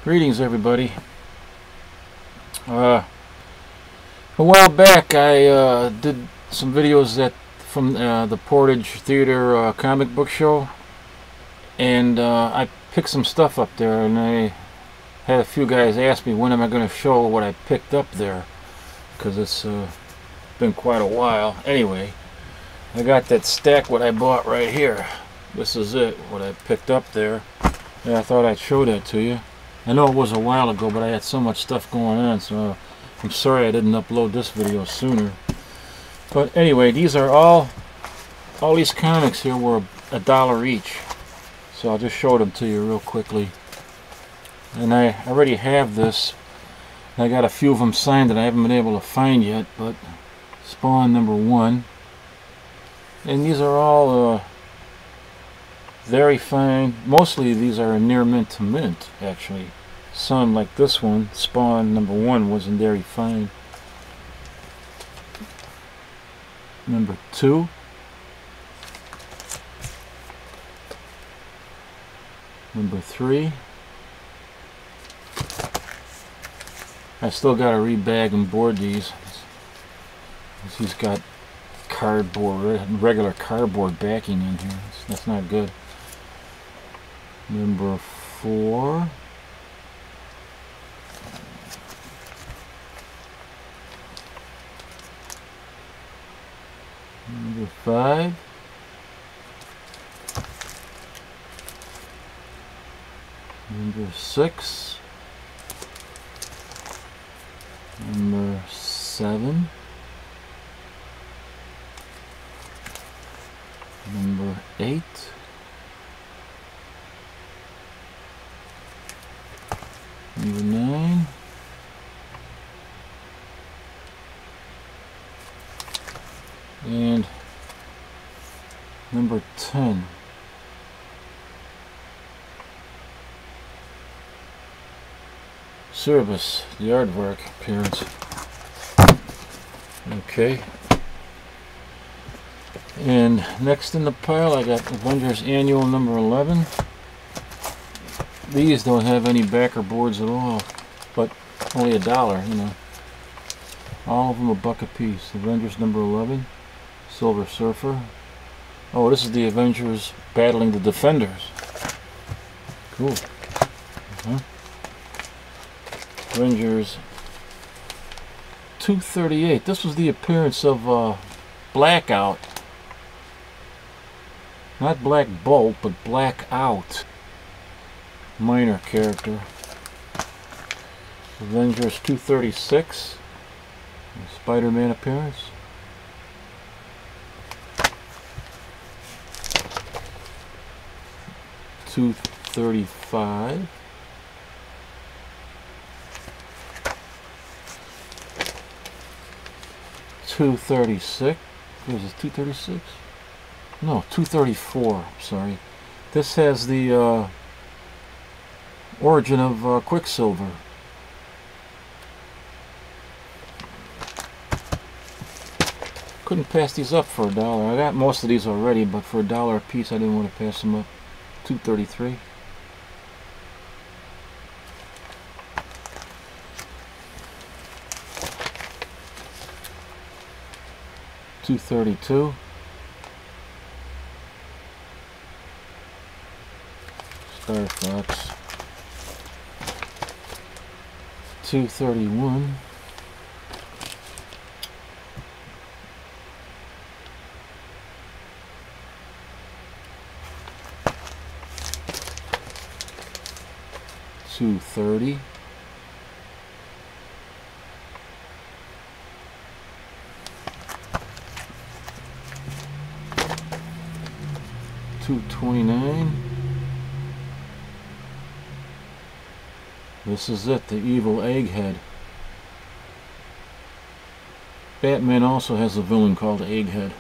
Greetings, everybody. A while back, I did some videos from the Portage Theater comic book show, and I picked some stuff up there, and I had a few guys ask me when am I going to show what I picked up there, because it's been quite a while. Anyway, I got that stack what I bought right here. This is it, what I picked up there, and I thought I'd show that to you. I know it was a while ago, but I had so much stuff going on, so I'm sorry I didn't upload this video sooner. But anyway, these are all these comics here were $1 each. So I'll just show them to you real quickly. And I already have this. I got a few of them signed that I haven't been able to find yet, but Spawn #1. And these are all very fine. Mostly these are near mint to mint, actually. Some, like this one, Spawn #1, wasn't very fine. #2. #3. I still got to rebag and board these. He's got cardboard, regular cardboard backing in here. That's not good. #4. #5. #6. #7. #8. #9. And #10. Service, the aardvark appearance. Okay. And next in the pile I got Avengers Annual #11. These don't have any backer boards at all, but only $1, you know. All of them $1 a piece. Avengers #11, Silver Surfer. Oh, this is the Avengers battling the Defenders. Cool. Avengers 238. This was the appearance of Blackout. Not Black Bolt, but Blackout. Minor character. Avengers 236. SpiderMan appearance. $235. $236. What is this? $236? No, $234. Sorry. This has the origin of Quicksilver. Couldn't pass these up for $1. I got most of these already, but for $1 a piece, I didn't want to pass them up. $233. $232. Star Fox. $231. $230. $229. This is it, the evil Egghead. Batman also has a villain called Egghead.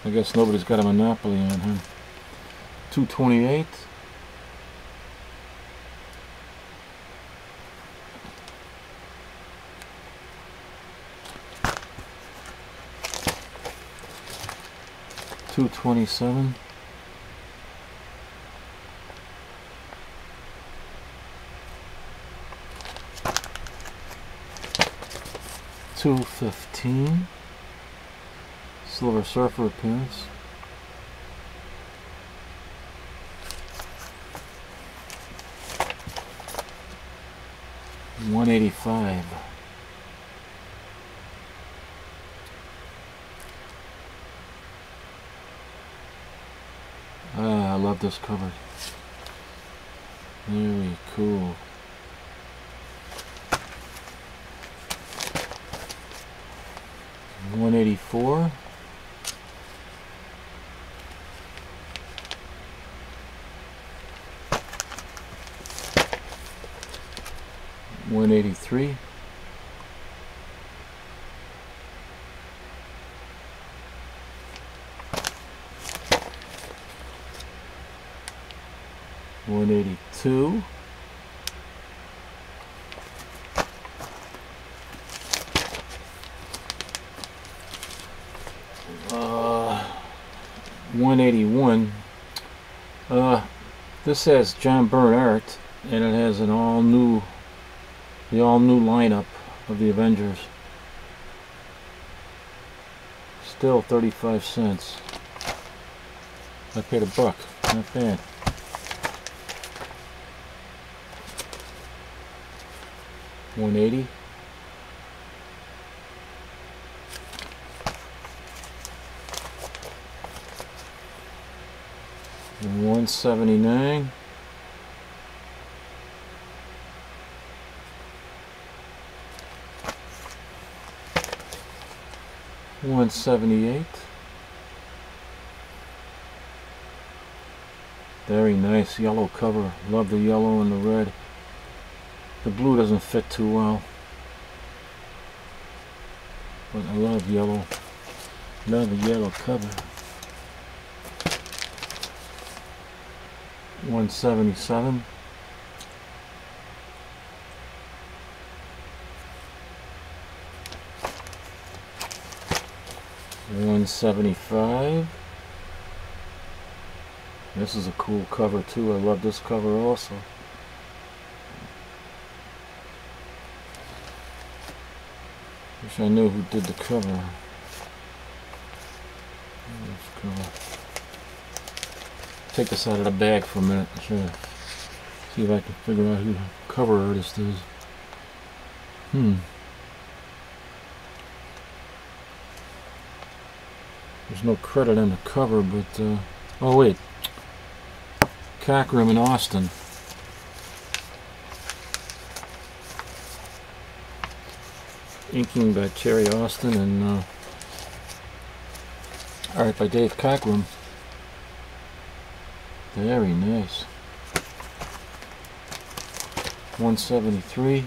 I guess nobody's got a monopoly on him. $228. $227. $2.15. Silver Surfer appearance. $1.85. Ah, I love this cover. Very cool. $1.84. $1.83. $1.82. $181. This has John Byrne art, and it has an all-new lineup of the Avengers. Still 35 cents. I paid $1. Not bad. $1.80. $1.79. $1.78. Very nice yellow cover. Love the yellow and the red. The blue doesn't fit too well, but I love yellow. Love the yellow cover. $1.77. $1.75. This is a cool cover too. I love this cover also. Wish I knew who did the cover. Let's go. Take this out of the bag for a minute. Sure. See if I can figure out who the cover artist is. There's no credit on the cover, but oh wait, Cockrum and Austin. Inking by Terry Austin and art by Dave Cockrum. Very nice. $1.73.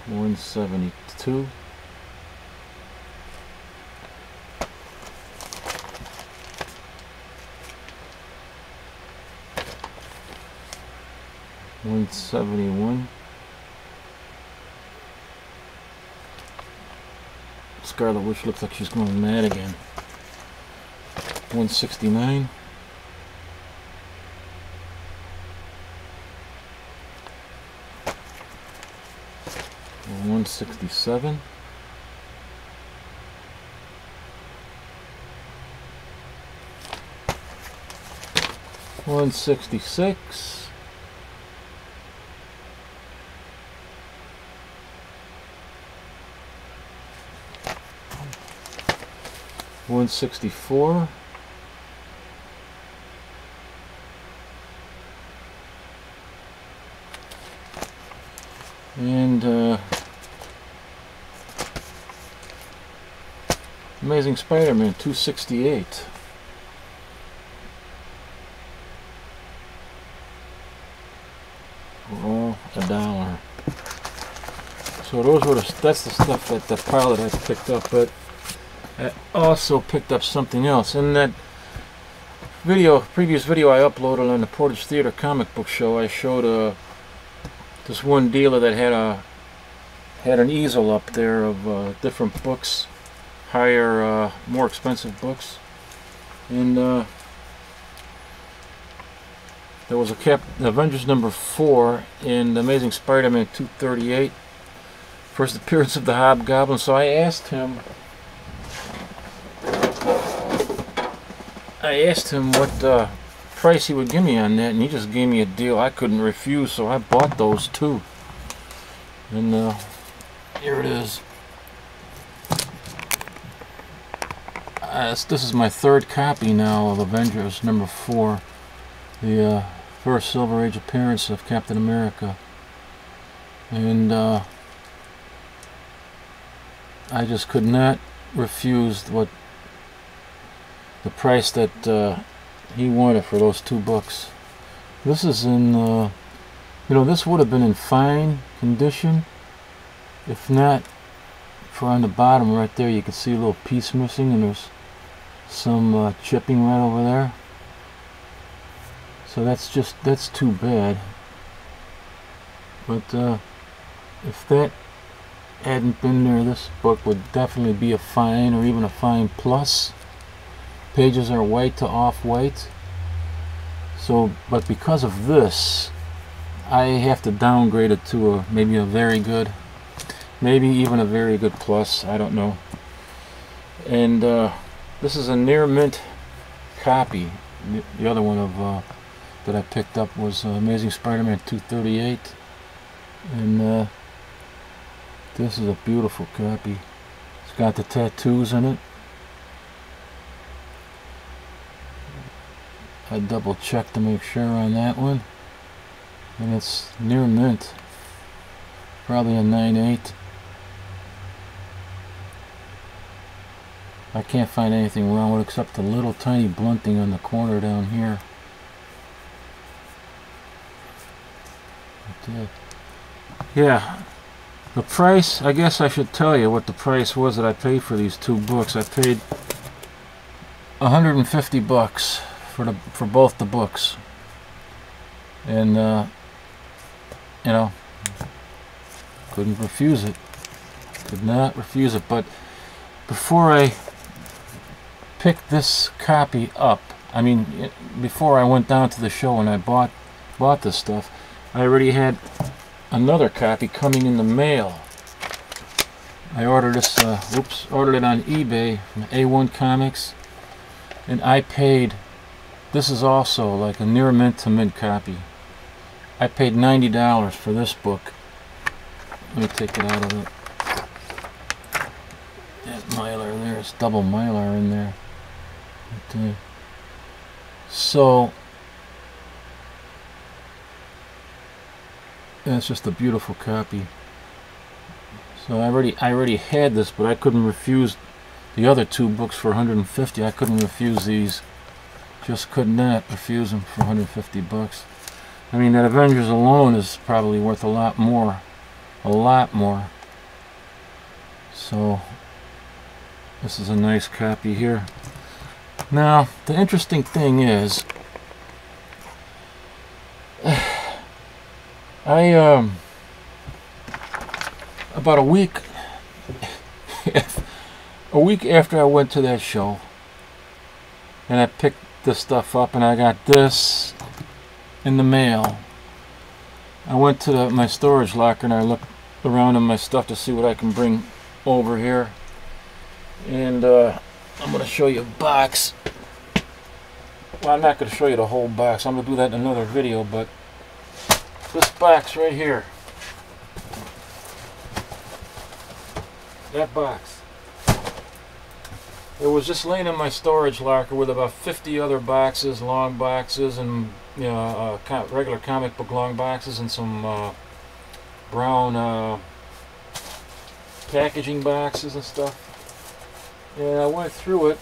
$1.72. $1.71. Scarlet Witch looks like she's going mad again. $1.69. $1.67. $1.66. $1.64. And Amazing Spider-Man $2.68. All $1. So that's the stuff that the pile that I picked up, but I also picked up something else. In that previous video I uploaded on the Portage Theater comic book show, I showed this one dealer that had an easel up there of different books, higher, more expensive books, and there was a Avengers number 4 in the Amazing Spider-Man 238. First appearance of the Hobgoblin. So I asked him what price he would give me on that, and he just gave me a deal I couldn't refuse, so I bought those too. And here it is. This is my third copy now of Avengers number 4, the first Silver Age appearance of Captain America. And I just could not refuse what the price that he wanted for those 2 books. This is in, you know, this would have been in fine condition, if not for on the bottom right there you can see a little piece missing, and there's some chipping right over there. So that's too bad. But if that hadn't been there, this book would definitely be a fine, or even a fine plus. Pages are white to off-white. So, but because of this, I have to downgrade it to maybe a very good, maybe even a very good plus. I don't know. And this is a near mint copy. The other one of that I picked up was Amazing Spider-Man 238, and this is a beautiful copy. It's got the tattoos in it. I double checked to make sure on that one, and it's near mint, probably a 9/8. I can't find anything wrong with it except a little tiny blunting on the corner down here. Yeah, the price, I guess I should tell you what the price was that I paid for these 2 books. I paid $150 for both the books, and you know, couldn't refuse it. Could not refuse it. But before I picked this copy up, I mean, before I went down to the show and I bought this stuff, I already had another copy coming in the mail. I ordered this, ordered it on eBay from A1 Comics, and I paid, this is also like a near mint to mint copy. I paid $90 for this book. Let me take it out of it. That Mylar there, it's double Mylar in there. So that's just a beautiful copy. So I already had this, but I couldn't refuse the other 2 books for $150. I couldn't refuse these. Just could not refuse them for $150. I mean, that Avengers alone is probably worth a lot more. A lot more. So this is a nice copy here. Now, the interesting thing is, about a week after I went to that show, and I picked this stuff up, and I got this in the mail. I went to my storage locker and I looked around in my stuff to see what I can bring over here, and I'm going to show you a box. Well, I'm not going to show you the whole box. I'm going to do that in another video, but this box right here, that box, it was just laying in my storage locker with about 50 other boxes, long boxes, and regular comic book long boxes, and some brown packaging boxes and stuff. And I went through it,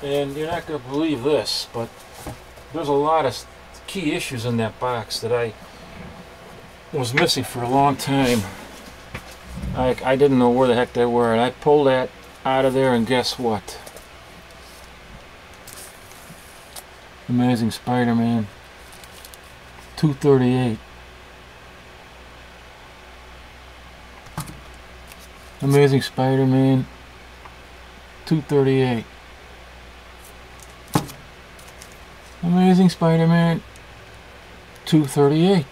and you're not going to believe this, but there's a lot of key issues in that box that I was missing for a long time. I didn't know where the heck they were, and I pulled that out of there, and guess what? Amazing Spider-Man 238. Amazing Spider-Man 238. Amazing Spider-Man $2.38.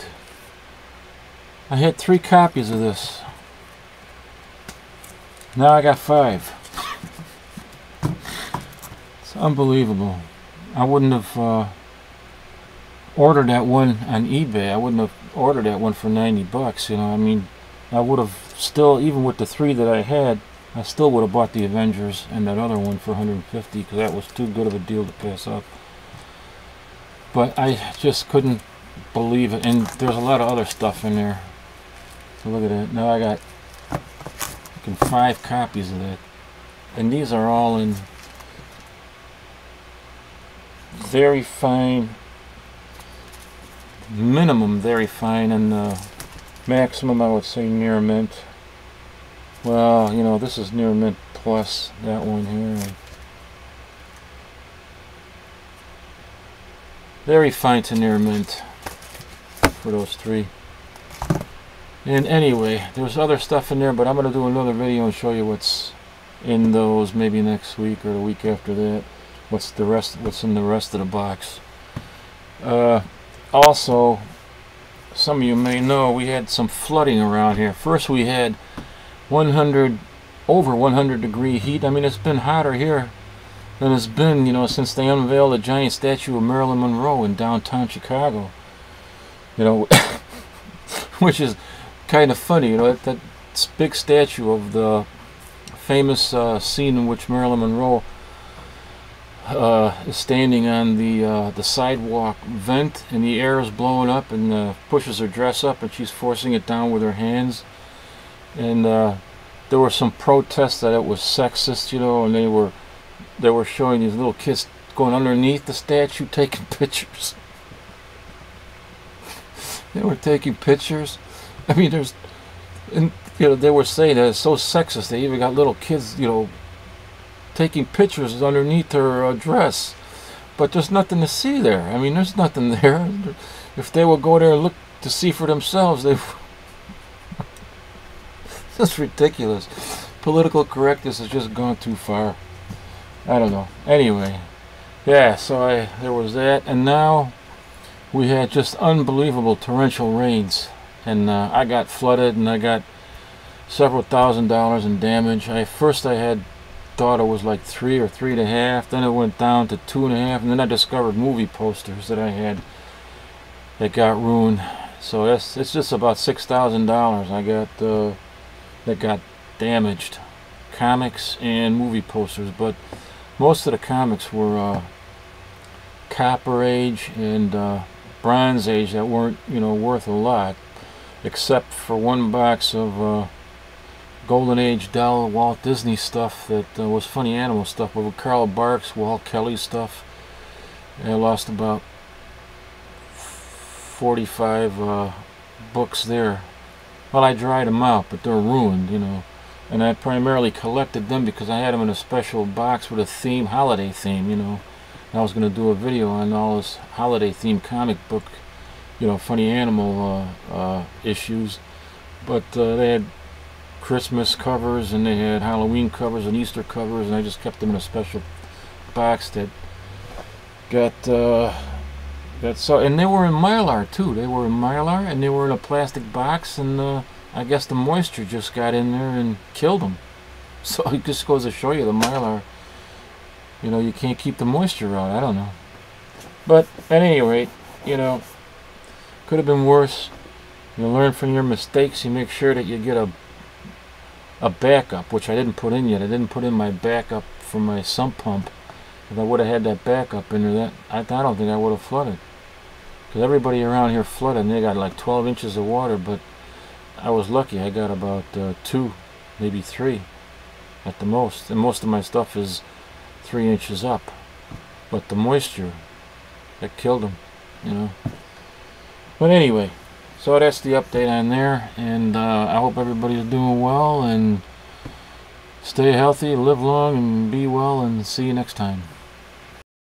I had 3 copies of this. Now I got 5. It's unbelievable. I wouldn't have ordered that one on eBay. I wouldn't have ordered that one for 90 bucks, you know. I mean, I would have still, even with the 3 that I had, I still would have bought the Avengers and that other one for 150 because that was too good of a deal to pass up. But I just couldn't believe it. And there's a lot of other stuff in there. So look at that. Now I got 5 copies of that. And these are all in very fine, minimum very fine, and maximum I would say near mint. Well, you know, this is near mint plus that one here. Very fine to near mint for those 3. And anyway, there's other stuff in there, but I'm going to do another video and show you what's in those maybe next week or the week after that. What's in the rest of the box. Also, some of you may know we had some flooding around here. First we had over 100 degree heat. I mean, it's been hotter here than it's been, you know, since they unveiled the giant statue of Marilyn Monroe in downtown Chicago. You know, which is kind of funny, you know, that big statue of the famous scene in which Marilyn Monroe is standing on the sidewalk vent, and the air is blowing up, and pushes her dress up, and she's forcing it down with her hands. And there were some protests that it was sexist, you know, and they were showing these little kids going underneath the statue taking pictures. They were taking pictures. I mean, you know, they were saying that it's so sexist. They even got little kids, you know, taking pictures underneath her dress, but there's nothing to see there. I mean, there's nothing there. If they would go there and look to see for themselves, they that's ridiculous. Political correctness has just gone too far. I don't know. Anyway, yeah, so there was that, and now we had just unbelievable torrential rains, and I got flooded, and I got several $1,000s in damage. First I had thought it was like 3 or 3.5, then it went down to 2.5, and then I discovered movie posters that I had that got ruined. So it's just about $6,000 I got that got damaged. Comics and movie posters, but most of the comics were Copper Age and Bronze Age that weren't, you know, worth a lot, except for one box of Golden Age Dell Walt Disney stuff that was Funny Animal stuff, but with Carl Barks, Walt Kelly stuff. And I lost about 45 books there. Well, I dried them out, but they're ruined, you know. And I primarily collected them because I had them in a special box with a theme, holiday theme, you know. And I was going to do a video on all this holiday themed comic book, you know, Funny Animal issues. But they had Christmas covers, and they had Halloween covers and Easter covers, and I just kept them in a special box that got so, and they were in Mylar too. They were in Mylar, and they were in a plastic box, and I guess the moisture just got in there and killed them. So it just goes to show you the Mylar, you know, you can't keep the moisture out. I don't know, but at any rate, you know, could have been worse. You learn from your mistakes. You make sure that you get a backup, which I didn't put in yet. I didn't put in my backup for my sump pump. If I would have had that backup in there, I don't think I would have flooded. Because everybody around here flooded, and they got like 12 inches of water, but I was lucky. I got about 2, maybe 3 at the most. And most of my stuff is 3 inches up. But the moisture, that killed them, you know. But anyway, so that's the update on there, and I hope everybody's doing well, and stay healthy, live long, and be well, and see you next time.